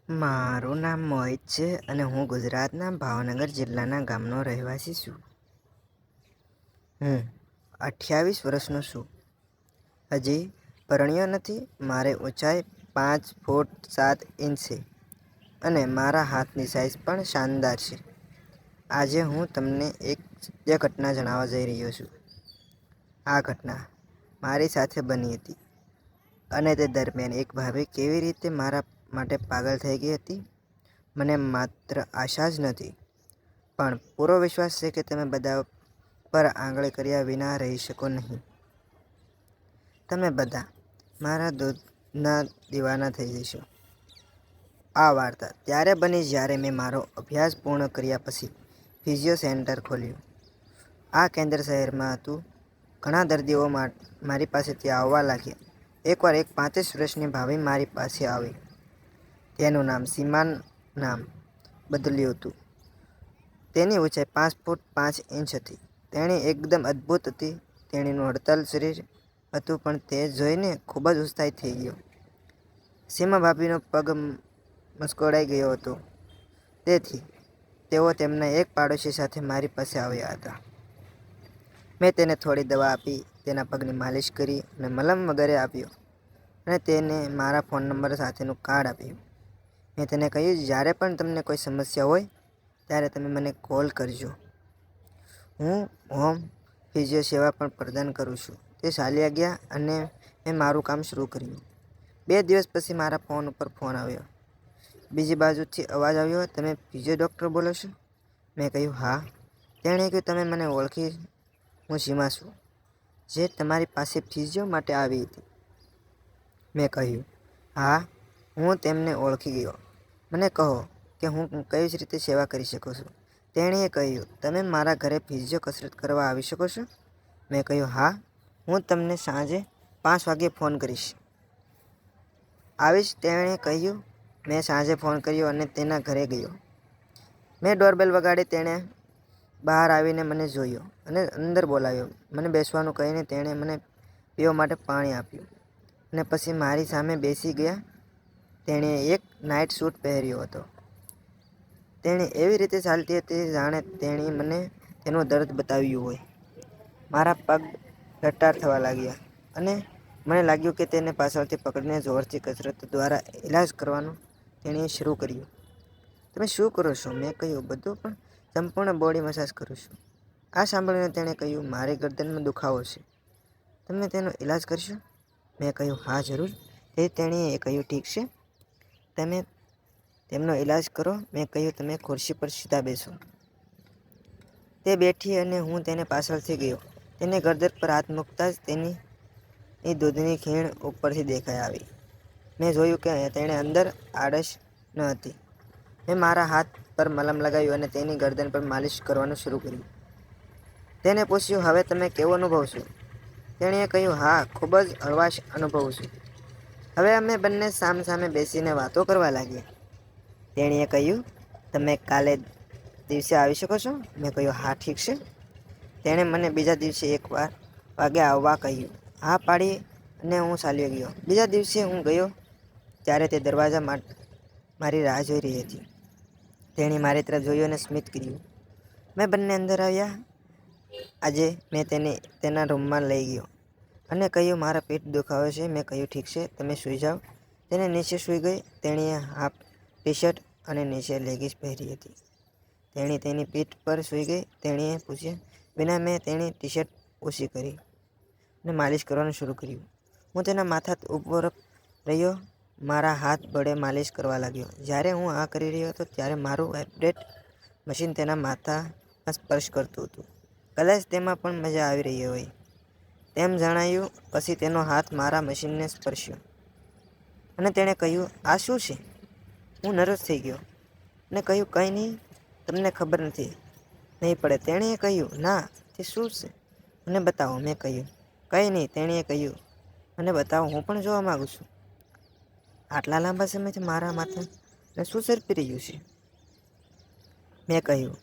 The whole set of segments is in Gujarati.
મારું નામ મોહિત છે અને હું ગુજરાતના ભાવનગર જિલ્લાના ગામનો રહેવાસી છું. હું 28 વર્ષનો છું. હજી પરણ્યો નથી. મારી ઊંચાઈ 5 ફૂટ 7 ઇંચ છે અને મારા હાથની સાઇઝ પણ શાનદાર છે. આજે હું તમને એક સત્ય ઘટના જણાવવા જઈ રહ્યો છું. આ ઘટના મારી સાથે બની હતી અને તે દરમિયાન એક ભાભી કેવી રીતે મારા માટે પાગલ થઈ ગઈ હતી, મને માત્ર આશા જ નથી પણ પૂરો વિશ્વાસ છે કે તમે બધા પર આંગળી કર્યા વિના રહી શકો નહીં. તમે બધા મારા દૂધના દીવાના થઈ જશો. આ વાર્તા ત્યારે બની જ્યારે મેં મારો અભ્યાસ પૂર્ણ કર્યા પછી ફિઝિયો સેન્ટર ખોલ્યું. આ કેન્દ્ર શહેરમાં હતું. ઘણા દર્દીઓ મારી પાસેથી આવવા લાગ્યા. એકવાર એક 35 વર્ષની ભાભી મારી પાસે આવી. તેનું નામ સીમા નામ બદલ્યું હતું. તેની ઊંચાઈ 5 ફૂટ 5 ઇંચ હતી. તેણી એકદમ અદ્ભુત હતી. તેણીનું હડતાલ શરીર હતું પણ તે જોઈને ખૂબ જ ઉત્સાહિત થઈ ગયો. સીમા ભાભીનો પગ મચકોડાઈ ગયો હતો. તેથી તેઓ તેમના એક પાડોશી સાથે મારી પાસે આવ્યા હતા. મેં તેને થોડી દવા આપી, તેના પગની માલિશ કરી અને મલમ વગેરે આપ્યો અને તેને મારા ફોન નંબર સાથેનું કાર્ડ આપ્યું. મેં તેને કહ્યું, જ્યારે પણ તમને કોઈ સમસ્યા હોય ત્યારે તમે મને કોલ કરજો. હું હોમ ફિઝિયો સેવા પણ પ્રદાન કરું છું. તે ચાલ્યા ગયા અને મેં મારું કામ શરૂ કર્યું. 2 દિવસ પછી મારા ફોન ઉપર ફોન આવ્યો. બીજી બાજુથી અવાજ આવ્યો, તમે ફિઝિયો ડૉક્ટર બોલો છો? મેં કહ્યું, હા. તેણે કહ્યું, તમે મને ઓળખી? હું સીમા છું, જે તમારી પાસે ફિઝિયો માટે આવી હતી. મેં કહ્યું, હા, હું તેમને ઓળખી ગયો. મને કહો કે હું કઈ રીતે સેવા કરી શકું છું. તેણીએ કહ્યું, તમે મારા ઘરે ફિઝિયો કસરત કરવા આવી શકો છો? મેં કહ્યું, હા, હું તમને સાંજે 5 વાગ્યે ફોન કરીશ. આવીશ? તેણે કહ્યું. મેં સાંજે ફોન કર્યો અને તેના ઘરે ગયો. મેં ડોરબેલ વગાડી. તેણે બહાર આવીને મને જોયો અને અંદર બોલાવ્યો. મને બેસવાનું કહીને તેણે મને પીવા માટે પાણી આપ્યું અને પછી મારી સામે બેસી ગયા. તેણીએ એક નાઇટ સૂટ પહેર્યો હતો. તેણી એવી રીતે ચાલતી હતી જાણે તેણી મને તેનું દર્દ બતાવ્યું હોય. મારા પગ લટાર થવા લાગ્યા અને મને લાગ્યું કે તેને પાછળથી પકડીને જોરથી કસરત દ્વારા ઇલાજ કરવાનું તેણીએ શરૂ કર્યું. તમે શું કરો છો? મેં કહ્યું, બધું પણ સંપૂર્ણ બોડી મસાજ કરું છું. આ સાંભળીને તેણે કહ્યું, મારી ગરદનમાં દુખાવો છે. તમે તેનો ઇલાજ કરશો? મેં કહ્યું, હા, જરૂર. તેથી તેણીએ કહ્યું, ઠીક છે, તમે તેમનો ઇલાજ કરો. મેં કહ્યું, તમે ખુરશી પર સીધા બેસો. તે બેઠી અને હું તેને પાછળથી ગયો. તેને ગરદન પર હાથ મૂકતા જ તેની દૂધની ખીણ ઉપરથી દેખાઈ આવી. મેં જોયું કે તેણે અંદર આડશ ન હતી. મેં મારા હાથ પર મલમ લગાવ્યું અને તેની ગરદન પર માલિશ કરવાનું શરૂ કર્યું. તેને પૂછ્યું, હવે તમે કેવું અનુભવો છો? તેણીએ કહ્યું, હા, ખૂબ જ હળવાશ અનુભવું છું. હવે અમે બંને સામસામે બેસીને વાતો કરવા લાગ્યા. તેણીએ કહ્યું, તમે કાલે દિવસે આવી શકો છો? મેં કહ્યું, હા, ઠીક છે. તેણે મને બીજા દિવસે 1 વાગે આવવા કહ્યું. હા પાડી અને હું ચાલ્યો ગયો. બીજા દિવસે હું ગયો ત્યારે તે દરવાજા મારી રાહ જોઈ રહી હતી. તેણે મારી તરફ જોયું અને સ્મિત કર્યું. મેં બંને અંદર આવ્યા. આજે મેં તેને તેના રૂમમાં લઈ ગયો અને કહ્યું, મારા પેટ દુખાવે છે. મેં કહ્યું, ઠીક છે, તમે સૂઈ જાઓ. તેને નીચે સૂઈ ગઈ. તેણીએ હાફ ટી-શર્ટ અને નીચે લેગિંગ્સ પહેરી હતી. તેણી તેની પીઠ પર સૂઈ ગઈ. તેણીએ પૂછ્યા વિના મેં તેની ટી-શર્ટ ઊંચી કરી અને માલિશ કરવાનું શરૂ કર્યું. હું તેના માથા ઊભો રહ્યો, મારા હાથ વડે માલિશ કરવા લાગ્યો. જ્યારે હું આ કરી રહ્યો હતો ત્યારે મારું વાઇબ્રેટ મશીન તેના માથામાં સ્પર્શ કરતું હતું. કદાચ તેમાં પણ મજા આવી રહી હોય તેમ જણાયું. પછી તેનો હાથ મારા મશીનને સ્પર્શ્યો અને તેણે કહ્યું, આ શું છે? હું નર્વસ થઈ ગયો અને કહ્યું, કંઈ નહીં, તમને ખબર નથી નહીં પડે. તેણીએ કહ્યું, ના, તે શું છે? મને બતાવો. મેં કહ્યું, કંઈ નહીં. તેણીએ કહ્યું, મને બતાવો, હું પણ જોવા માંગુ છું. આટલા લાંબા સમયથી મારા માથાને શું સર્પી રહ્યું છે? મેં કહ્યું,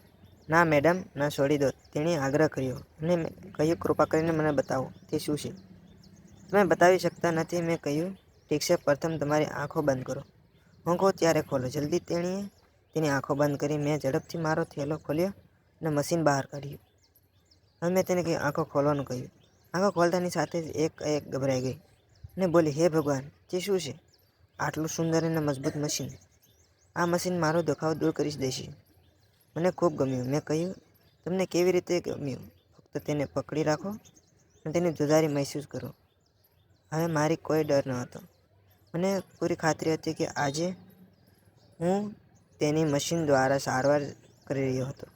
ના મેડમ, ના, છોડી દો. તેણીએ આગ્રહ કર્યો અને મેં કહ્યું, કૃપા કરીને મને બતાવો, તે શું છે? તમે બતાવી શકતા નથી. મેં કહ્યું, ઠીક છે, પ્રથમ તમારી આંખો બંધ કરો. હું કહું ત્યારે ખોલો જલ્દી. તેણીએ તેની આંખો બંધ કરી. મેં ઝડપથી મારો થેલો ખોલ્યો અને મશીન બહાર કાઢ્યું. હવે મેં તેને આંખો ખોલવાનું કહ્યું. આંખો ખોલતાની સાથે જ એક ગભરાઈ ગઈ અને બોલી, હે ભગવાન, જે શું છે? આટલું સુંદર અને મજબૂત મશીન. આ મશીન મારો દુખાવો દૂર કરી દેશે. મને ખૂબ ગમ્યું. મેં કહ્યું, તમને કેવી રીતે ગમ્યું? ફક્ત તેને પકડી રાખો અને તેની જુદારી મહેસૂસ કરો. હવે મારી કોઈ ડર ન હતો. મને પૂરી ખાતરી હતી કે આજે હું તેની મશીન દ્વારા સારવાર કરી રહ્યો હતો.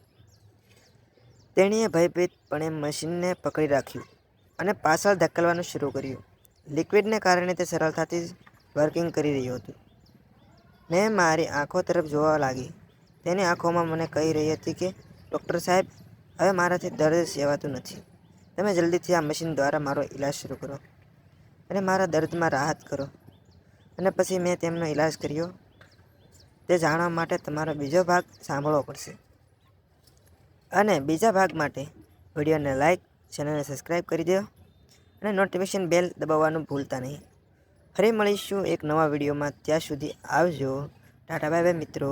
તેણીએ ભયભીતપણે મશીનને પકડી રાખ્યું અને પાછળ ધકેલવાનું શરૂ કર્યું. લિક્વિડને કારણે તે સરળતાથી વર્કિંગ કરી રહ્યું હતું. મેં મારી આંખો તરફ જોવા લાગી. તેની આંખોમાં મને કહી રહી હતી કે, ડૉક્ટર સાહેબ, હવે મારાથી દર્દ સહેવાતું નથી. તમે જલ્દીથી આ મશીન દ્વારા મારો ઈલાજ શરૂ કરો અને મારા દર્દમાં રાહત કરો. અને પછી મેં તેમનો ઈલાજ કર્યો. તે જાણવા માટે તમારો બીજો ભાગ સાંભળવો પડશે. અને બીજા ભાગ માટે વિડીયોને લાઈક, ચેનલને સબસ્ક્રાઈબ કરી દો અને નોટિફિકેશન બેલ દબાવવાનું ભૂલતા નહીં. ફરી મળીશું એક નવા વિડીયોમાં. ત્યાં સુધી આવજો. ટાટા બાય બાય મિત્રો.